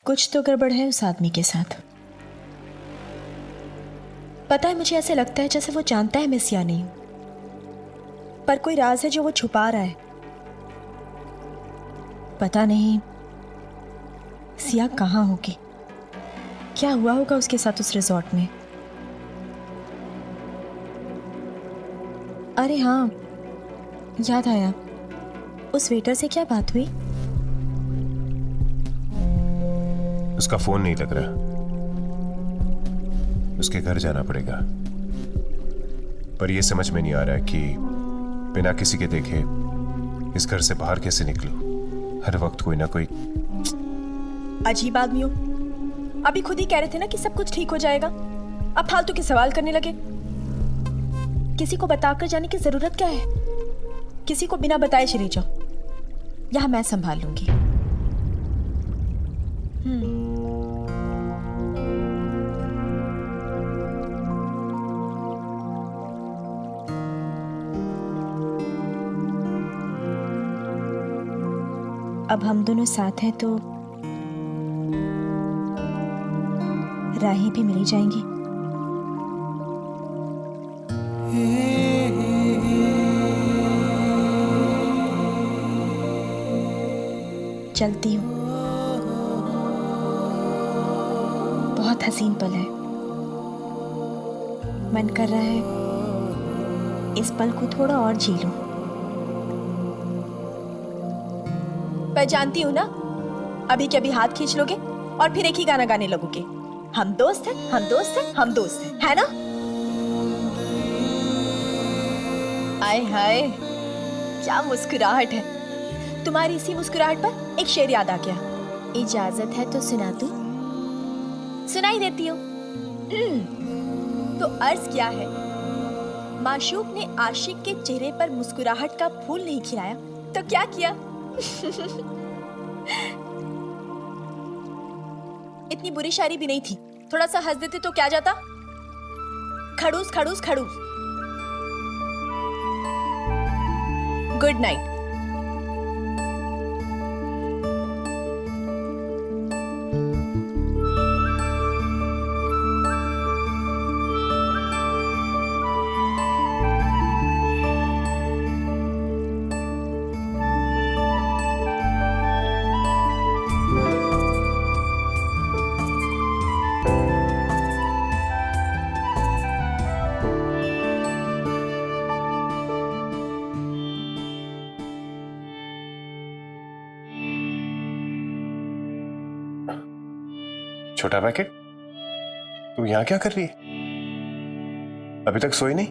कुछ तो गड़बड़ है उस आदमी के साथ। पता है, मुझे ऐसे लगता है जैसे वो जानता है मैं सिया नहीं हूं, पर कोई राज है जो वो छुपा रहा है। पता नहीं सिया कहाँ होगी, क्या हुआ होगा उसके साथ उस रिजॉर्ट में। अरे हाँ, याद आया, उस वेटर से क्या बात हुई? उसका फोन नहीं लग रहा, उसके घर जाना पड़ेगा। पर यह समझ में नहीं आ रहा है कि बिना किसी के देखे इस घर से बाहर कैसे निकलूं। हर वक्त कोई ना कोई अजीब आदमी हो। अभी खुद ही कह रहे थे ना कि सब कुछ ठीक हो जाएगा, अब फालतू के सवाल करने लगे। किसी को बताकर जाने की जरूरत क्या है? किसी को बिना बताए चली जाओ, यहां मैं संभाल लूंगी। अब हम दोनों साथ हैं तो राहें भी मिल जाएंगी। चलती हूँ, बहुत हसीन पल है। मन कर रहा है इस पल को थोड़ा और जी लूं। पर जानती हूँ ना, अभी के अभी हाथ खींच लोगे और फिर एक ही गाना गाने लगोगे, हम दोस्त हैं, हम दोस्त हैं, हम दोस्त हैं, है ना? आय हाय, क्या मुस्कुराहट है तुम्हारी। इसी मुस्कुराहट पर एक शेर याद आ गया। इजाजत है तो सुना दूं? सुनाई देती हूँ। तो अर्ज क्या है, माशूक ने आशिक के चेहरे पर मुस्कुराहट का फूल नहीं खिलाया तो क्या किया? इतनी बुरी शायरी भी नहीं थी, थोड़ा सा हंस देते तो क्या जाता। खड़ूस खड़ूस खड़ूस। Good night. छोटा पैकेट, तू यहाँ क्या कर रही है? अभी तक सोई नहीं?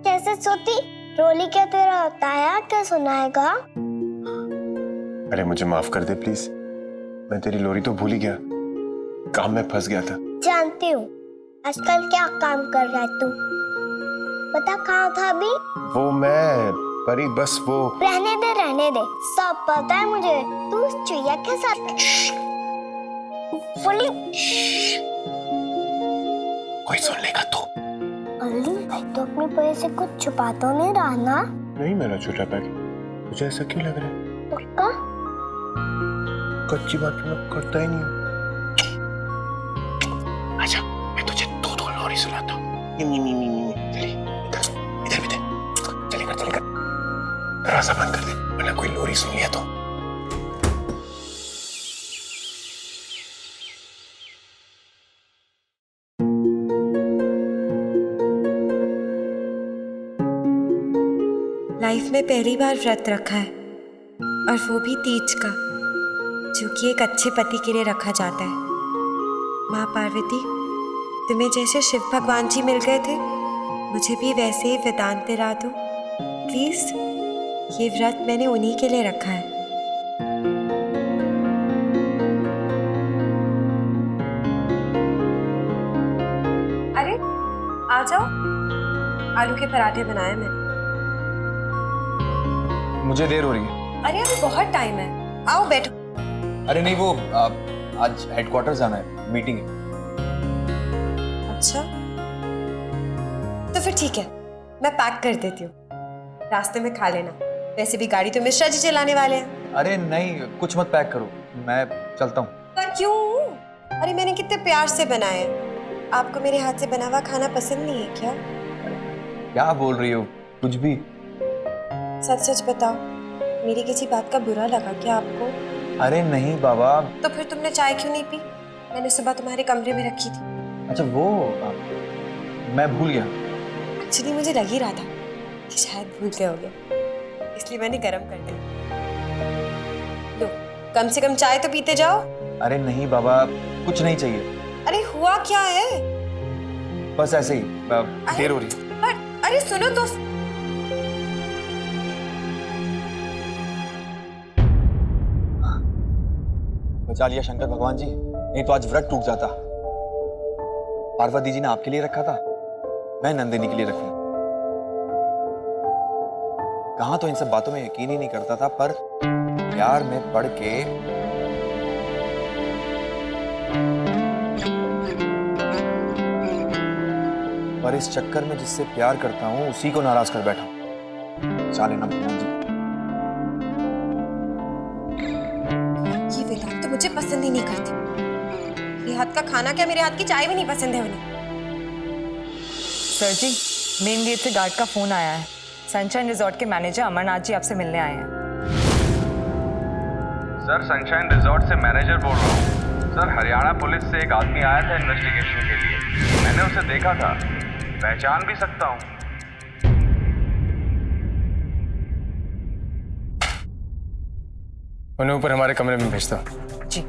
कैसे सोती? रोली क्या तेरा ताया क्या सुनाएगा? अरे मुझे माफ कर दे प्लीज, मैं तेरी लोरी तो भूल ही गया, काम में फंस गया था। जानती हूँ आजकल क्या काम कर रहा है तू। बता कहाँ था अभी? वो मैं परी, बस वो रहने दे, सब पता है मुझे। तू उस चुईया के साथ बोली। कोई सुन लेगा तो। अली भाई तो अपनी वजह से कुछ छुपा तो नहीं रहा ना? नहीं मेरा छोटा पैकेट, मुझे ऐसा क्यों लग रहा है? पक्का? कच्ची बात मैं करता ही नहीं हूँ। अच्छा मैं तुझे दो लोरी सुनाता हूँ। चलिए इधर भी दे। चलेगा दरवाजा बंद कर दे वरना कोई लोरी सुन लिया तो। लाइफ में पहली बार व्रत रखा है, और वो भी तीज का, जो कि एक अच्छे पति के लिए रखा जाता है। माँ पार्वती, तुम्हें जैसे शिव भगवान जी मिल गए थे, मुझे भी वैसे ही वेदांत दिला दो प्लीज। ये व्रत मैंने उन्हीं के लिए रखा है। अरे आ जाओ, आलू के पराठे बनाए मैंने। मुझे देर हो रही है। अरे अभी बहुत टाइम है, आओ बैठो। अरे नहीं, वो आज हेडक्वार्टर जाना है, मीटिंग है। अच्छा तो फिर ठीक है, मैं पैक कर देती हूँ, रास्ते में खा लेना। वैसे भी गाड़ी तो मिश्रा जी चलाने वाले हैं। अरे नहीं, कुछ मत पैक करो, मैं चलता हूँ। पर क्यों? अरे मैंने कितने प्यार से बनाया है। आपको मेरे हाथ से बना हुआ खाना पसंद नहीं है क्या? क्या बोल रही हो? कुछ भी। सच सच बताओ, मेरी किसी बात का बुरा लगा क्या आपको? अरे नहीं बाबा। तो फिर तुमने चाय क्यों नहीं पी? मैंने सुबह तुम्हारे कमरे में रखी थी। अच्छा वो मैं भूल गया। एक्चुअली मुझे लग ही रहा था कि शायद भूल गए होगे, इसलिए मैंने गरम कर दी। लो, कम से कम चाय तो पीते जाओ। अरे नहीं बाबा, कुछ नहीं चाहिए। अरे हुआ क्या है? बस ऐसे ही देर हो रही है। अरे सुनो तो। बचा लिया शंकर भगवान जी, नहीं तो आज व्रत टूट जाता। पार्वती जी ने आपके लिए रखा था, मैं नंदिनी के लिए रखूं। कहां तो इन सब बातों में यकीन ही नहीं करता था, पर प्यार में पड़ के पर इस चक्कर में जिससे प्यार करता हूं उसी को नाराज कर बैठा हूं। चाले ना भगवान जी। ये विलाप तो मुझे पसंद ही नहीं करती। मेरे हाथ का खाना क्या, मेरे हाथ की चाय भी नहीं पसंद है उन्हें। सर जी, मेन गेट से गार्ड का फोन आया है। सनशाइन रिजॉर्ट के मैनेजर अमरनाथ जी आपसे मिलने आए हैं। सर, सनशाइन रिजॉर्ट से मैनेजर बोल रहा हूँ। सर, हरियाणा पुलिस से एक आदमी आया था इन्वेस्टिगेशन के लिए। मैंने उसे देखा था, पहचान भी सकता हूँ। उन्हें ऊपर हमारे कमरे में भेज दो। जी।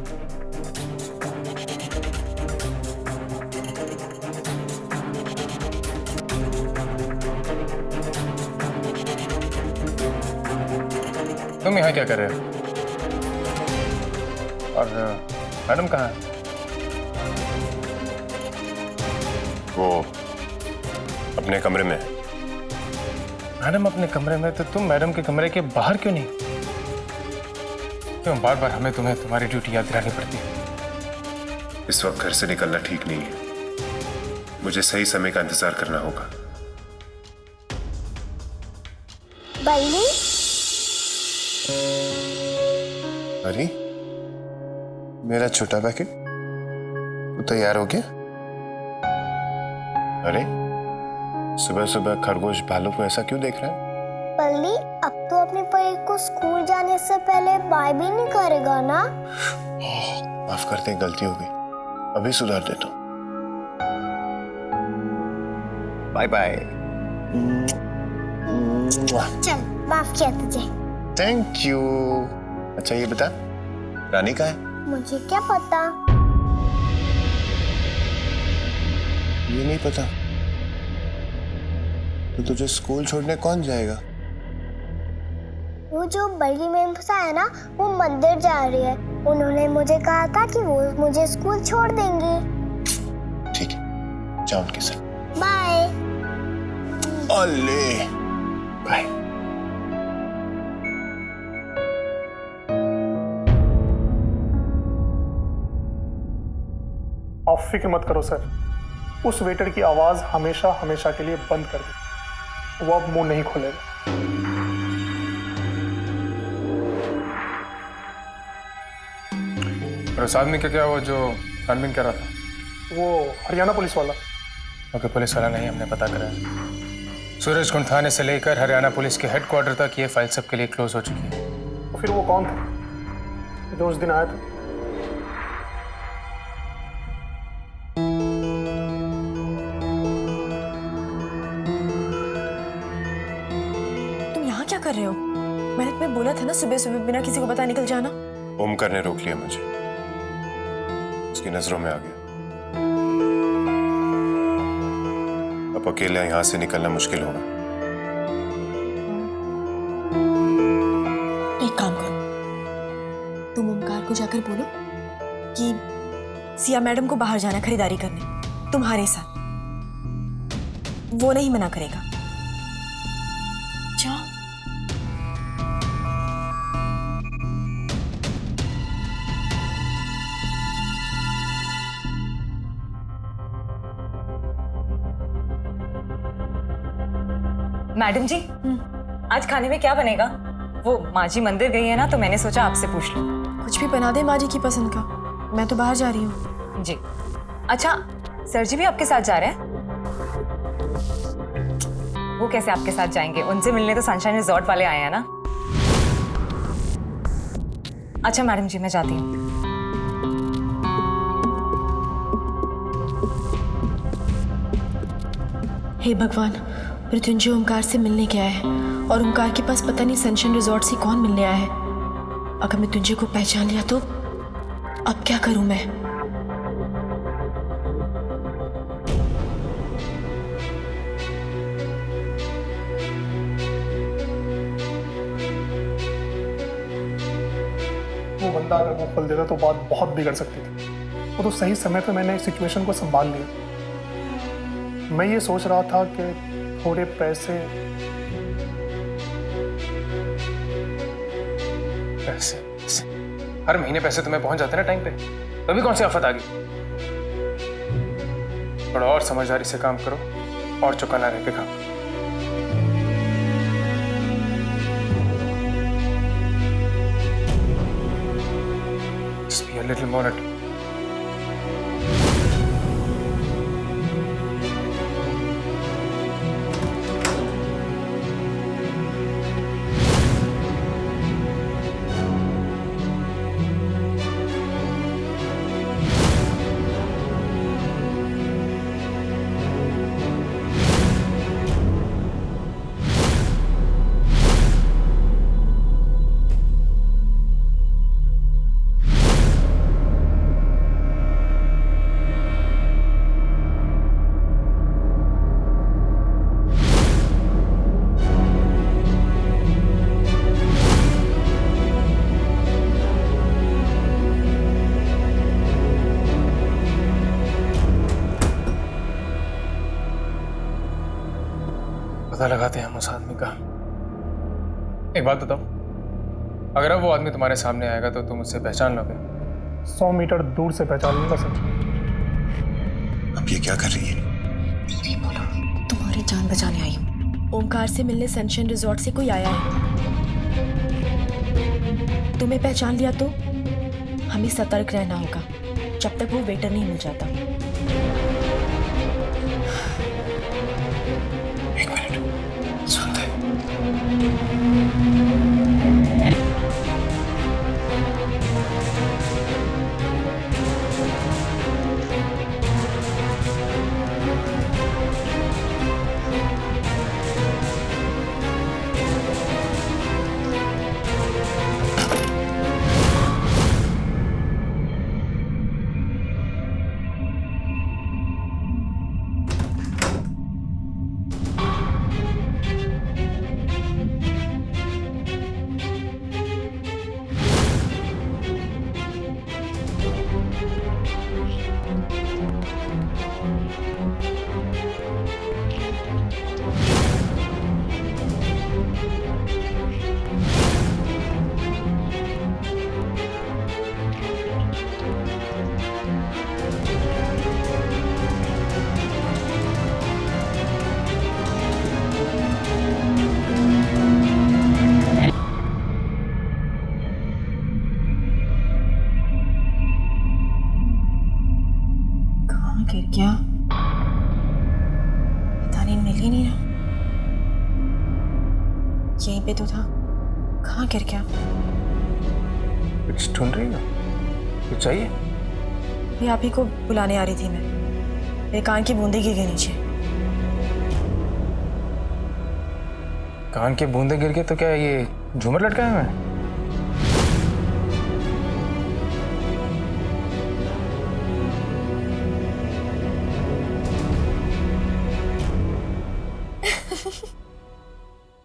तुम यहाँ क्या कर रहे हो? और मैडम कहाँ है? वो अपने कमरे में। मैडम अपने कमरे में, तो तुम मैडम के कमरे के बाहर क्यों नहीं? क्यों बार बार हमें तुम्हें तुम्हारी ड्यूटी याद दिलानी पड़ती है? इस वक्त घर से निकलना ठीक नहीं है। मुझे सही समय का इंतजार करना होगा। बल्ली, अरे मेरा छोटा पैकेट, तू तैयार हो गया? अरे सुबह सुबह खरगोश भालू को ऐसा क्यों देख रहा है? बल्ली, अब तो अपनी परी को स्कूल जाने से पहले बाय भी नहीं करेगा ना? माफ करते, गलती हो गई, अभी सुधार देता हूं। Bye bye. चल, माफ किया तुझे। Thank you. अच्छा ये बता, रानी कहाँ है? मुझे क्या पता? ये नहीं पता तो तुझे स्कूल छोड़ने कौन जाएगा? वो जो बड़ी मैम है ना, वो मंदिर जा रही है। उन्होंने मुझे कहा था कि वो मुझे स्कूल छोड़ देंगी। ठीक है, जाओ उनके साथ। बाय। अले बाय। आप फिक्र मत करो सर, उस वेटर की आवाज हमेशा हमेशा के लिए बंद कर दे। वो अब मुंह नहीं खोलेगा। और उस आदमी का क्या हुआ जो छानबीन कर रहा था? वो हरियाणा पुलिस वाला। ओके, पुलिस वाला नहीं, हमने पता करा है। सूरज कुंड थाने से लेकर हरियाणा पुलिस के हेडक्वार्टर तक ये फाइल सबके लिए क्लोज हो चुकी है। तो फिर वो कौन था जो उस दिन आया था? तुम यहाँ क्या कर रहे हो? मैंने तुम्हें बोला था ना सुबह सुबह बिना किसी को बता निकल जाना। ओमकार ने रोक लिया मुझे, उसकी नजरों में आ गया। अब अकेले यहाँ से निकलना मुश्किल होगा। एक काम करो, तुम ओमकार को जाकर बोलो कि सिया मैडम को बाहर जाना खरीदारी करने तुम्हारे साथ। वो नहीं मना करेगा। जाओ। मैडम जी, आज खाने में क्या बनेगा? वो माँ जी मंदिर गई है ना, तो मैंने सोचा आपसे पूछ लूं। कुछ भी बना दे माँ जी की पसंद का। मैं तो बाहर जा रही हूँ। जी। अच्छा, सर जी भी आपके साथ जा रहे हैं? वो कैसे आपके साथ जाएंगे? उनसे मिलने तो सनशाइन रिजॉर्ट वाले आए हैं ना। अच्छा मैडम जी, मैं जाती हूँ। हे भगवान, मृत्युंजय ओंकार से मिलने गया है और ओंकार के पास पता नहीं सनशाइन रिजॉर्ट से कौन मिलने आया है। अगर मृत्युंजय को पहचान लिया तो अब क्या करूं मैं? वो बंदा अगर वो खोल देता तो बात बहुत बिगड़ सकती थी। वो तो सही समय पे मैंने सिचुएशन को संभाल लिया। मैं ये सोच रहा था कि थोड़े पैसे हर महीने पैसे तुम्हें पहुंच जाते ना टाइम पे, तभी कौन सी आफत आ गई? थोड़ा और समझदारी से काम करो और चौकन्ना रह के काम। Just be a little more at पता लगाते हैं हम उस आदमी का। एक बात बताओ, अगर अब वो आदमी तुम्हारे सामने आएगा तो तुम उससे पहचान लोगे? 100 मीटर दूर से पहचान लूंगा सर। अब ये क्या कर रही है? तुम्हारी जान बचाने आई हूँ। ओंकार से मिलने सनशाइन रिजॉर्ट से कोई आया है। तुम्हें पहचान लिया तो हमें सतर्क रहना होगा जब तक वो वेटर नहीं मिल जाता। एक मिनट, सुनते। गिर गया, पता नहीं, मिल ही नहीं रहा। यहीं पे तो था, कहाँ गिर गया? कुछ ढूंढ रही हो? कुछ चाहिए? भी आप ही को बुलाने आ रही थी मैं। मेरे कान की बूंदे गिर गई नीचे। कान के बूंदे गिर के तो क्या ये झूमर लटकाया हुआ है?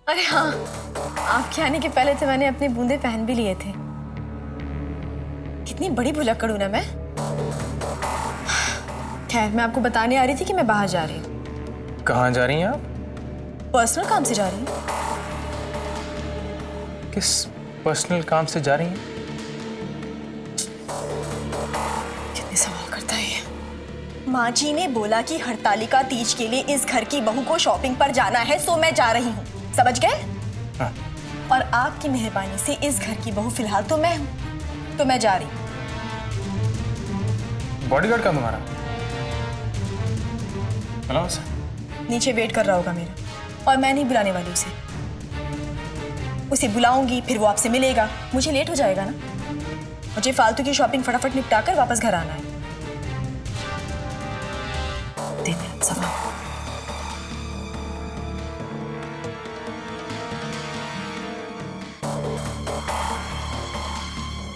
अरे हाँ, आपके आने के पहले तो मैंने अपने बूंदे पहन भी लिए थे। कितनी बड़ी भुलक्कड़ हूं ना मैं। खैर, मैं आपको बताने आ रही थी कि मैं बाहर जा रही हूँ। कहाँ जा रही हैं आप? पर्सनल काम से जा रही हूँ। किस पर्सनल काम से जा रही हैं? कितने सवाल करता है ये। माँ जी ने बोला कि हरतालिका तीज के लिए इस घर की बहू को शॉपिंग पर जाना है, सो मैं जा रही हूँ। समझ गए? हाँ। और आपकी मेहरबानी से इस घर की बहू फिलहाल तो मैं हूँ, तो मैं जा रही हूँ। बॉडीगार्ड कहाँ तुम्हारा? बुलाओ उसे। नीचे वेट कर रहा होगा मेरा, और मैं नहीं बुलाने वाली उसे। उसे बुलाऊंगी, फिर वो आपसे मिलेगा, मुझे लेट हो जाएगा ना। मुझे फालतू की शॉपिंग फटाफट निपटा कर वापस घर आना है। दे दे आप सामान।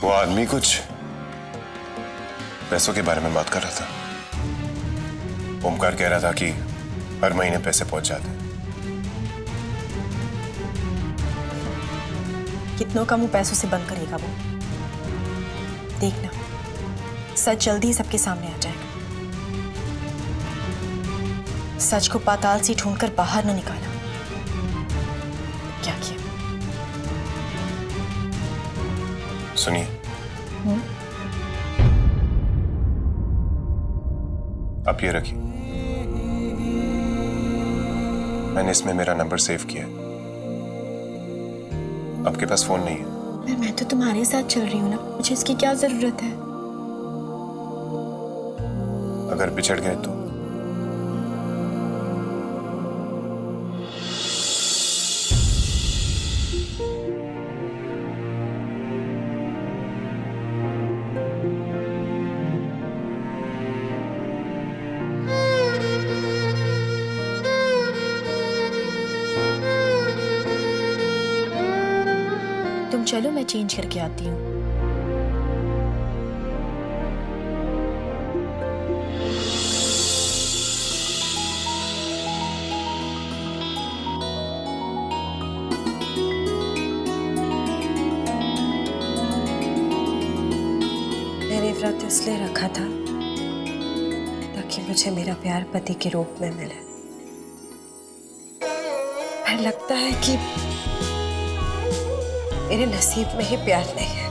वो आदमी कुछ पैसों के बारे में बात कर रहा था। ओमकार कह रहा था कि हर महीने पैसे पहुंच जाते हैं। कितनों का मुंह पैसों से बंद करेगा वो। देखना, सच जल्दी ही सबके सामने आ जाएगा। सच को पाताल से ढूंढकर बाहर न निकाला। क्या किया? सुनिए, आप ये रखिए, मैंने इसमें मेरा नंबर सेव किया है। आपके पास फोन नहीं है? मैं तो तुम्हारे साथ चल रही हूँ ना, मुझे इसकी क्या जरूरत है? अगर बिछड़ गए तो? तुम चलो, मैं चेंज करके आती हूँ। मैंने व्रत इसलिए रखा था ताकि मुझे मेरा प्यार पति के रूप में मिले। पर लगता है कि मेरे नसीब में ही प्यार नहीं है।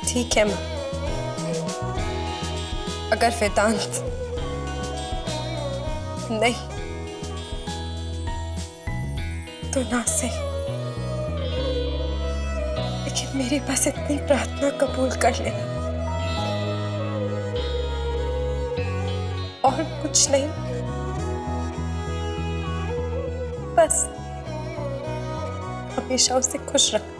ठीक है माँ, अगर वेदांत नहीं तो ना सही, लेकिन मेरी बस इतनी प्रार्थना कबूल कर लेना, और कुछ नहीं। बस हमेशा उसे खुश रखना।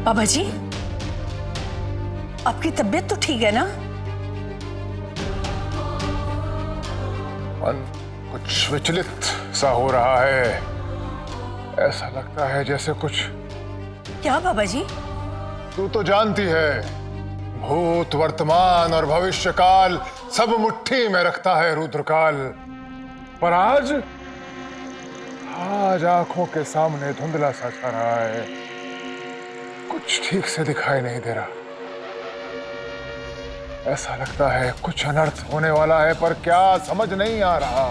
बाबा जी, आपकी तबीयत तो ठीक है ना? मन कुछ विचलित सा हो रहा है। ऐसा लगता है जैसे कुछ। क्या बाबा जी? तू तो जानती है, भूत, वर्तमान और भविष्य काल सब मुट्ठी में रखता है रुद्रकाल। पर आज आंखों के सामने धुंधला सा छा रहा है, कुछ ठीक से दिखाई नहीं दे रहा। ऐसा लगता है कुछ अनर्थ होने वाला है, पर क्या समझ नहीं आ रहा।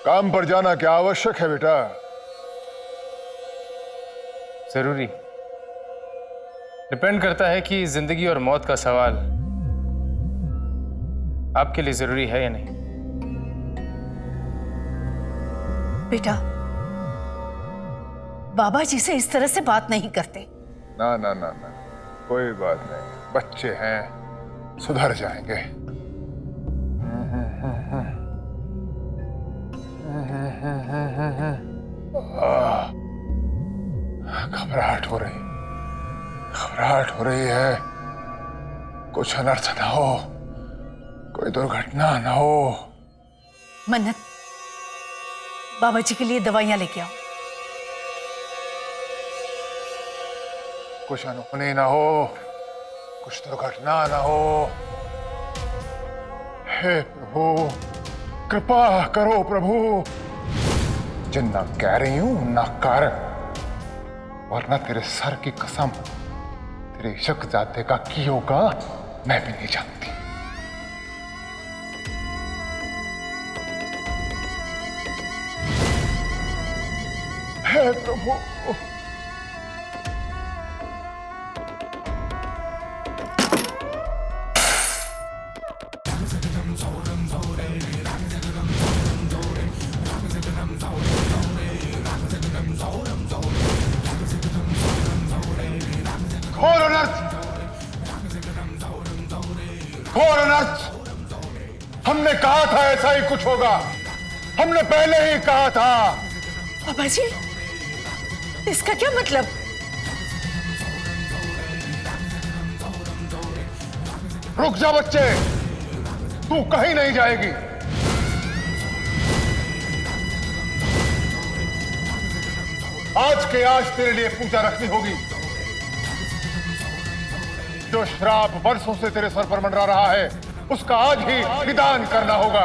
काम पर जाना क्या आवश्यक है बेटा? जरूरी डिपेंड करता है कि जिंदगी और मौत का सवाल आपके लिए जरूरी है या नहीं। बेटा, बाबा जी से इस तरह से बात नहीं करते। ना ना ना ना, कोई बात नहीं, बच्चे हैं, सुधर जाएंगे। घबराहट हो रही है। कुछ अनर्थ ना हो, कोई दुर्घटना ना हो। मन्नत, बाबा जी के लिए दवाइयां लेके आओ। कुछ अनहोनी ना हो, कुछ दुर्घटना ना हो। हे प्रभु, कृपा करो प्रभु। जिन्ना कह रही हूं ना कर, वरना तेरे सर की कसम तेरे शक जाते का की होगा मैं भी नहीं जानती। हे प्रभु, घोर अनर्थ। हमने कहा था ऐसा ही कुछ होगा, हमने पहले ही कहा था। बाबा जी, इसका क्या मतलब? रुक जा बच्चे, तू कहीं नहीं जाएगी। आज के आज तेरे लिए पूजा रखनी होगी। जो श्राप वर्षों से तेरे सर पर मंडरा रहा है, उसका आज ही निदान करना होगा।